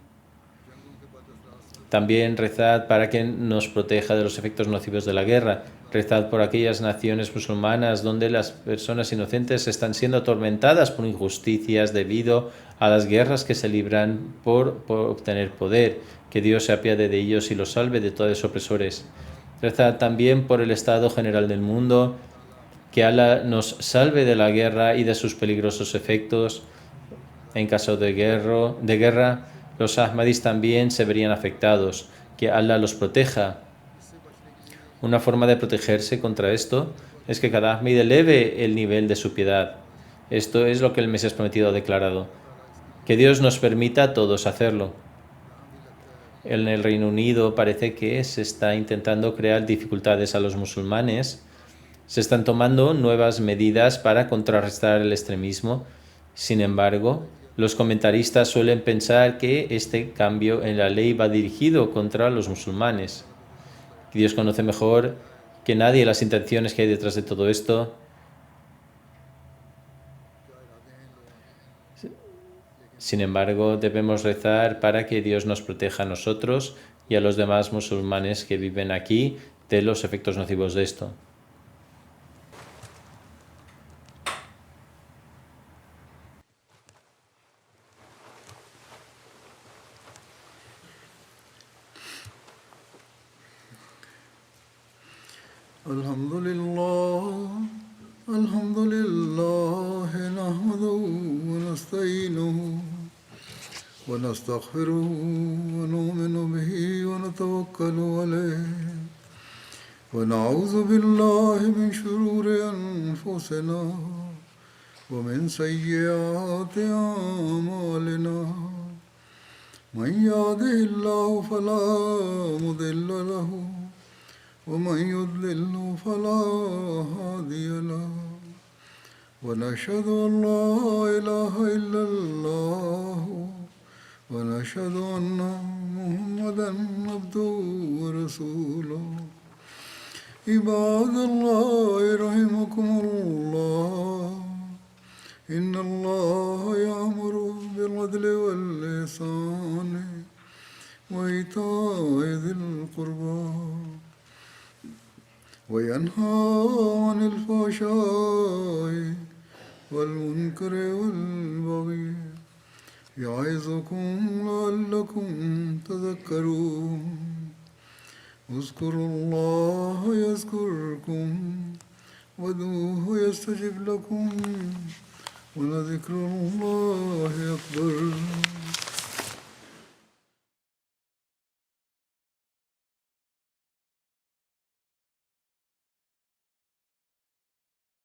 También rezad para que nos proteja de los efectos nocivos de la guerra. Rezad por aquellas naciones musulmanas donde las personas inocentes están siendo atormentadas por injusticias debido a las guerras que se libran por obtener poder. Que Dios se apiade de ellos y los salve de todos los opresores. Rezad también por el estado general del mundo. Que Allah nos salve de la guerra y de sus peligrosos efectos. En caso de guerra, los Ahmadis también se verían afectados. Que Allah los proteja. Una forma de protegerse contra esto es que cada Ahmadi eleve el nivel de su piedad. Esto es lo que el Mesías prometido ha declarado. Que Dios nos permita a todos hacerlo. En el Reino Unido parece que se está intentando crear dificultades a los musulmanes. Se están tomando nuevas medidas para contrarrestar el extremismo. Sin embargo, los comentaristas suelen pensar que este cambio en la ley va dirigido contra los musulmanes. Dios conoce mejor que nadie las intenciones que hay detrás de todo esto. Sin embargo, debemos rezar para que Dios nos proteja a nosotros y a los demás musulmanes que viven aquí de los efectos nocivos de esto. الحمد لله نحمده ونستعينه ونستغفره ونؤمن به ونتوكل عليه ونعوذ بالله من شرور أنفسنا ومن سيئات أعمالنا من يهده الله فلا مضل له ومن يضلل فلا هادي له ونشهد أن لا إله إلا الله ونشهد أن محمدا عبده ورسوله عباد الله رحمكم الله إن الله يأمر بالعدل والإحسان وإيتاء ذي القربى وينهى عن الفحشاء والمنكر والبغي يعظكم لعلكم تذكرون اذكروا الله يذكركم وادعوه يستجب لكم ولذكر الله أكبر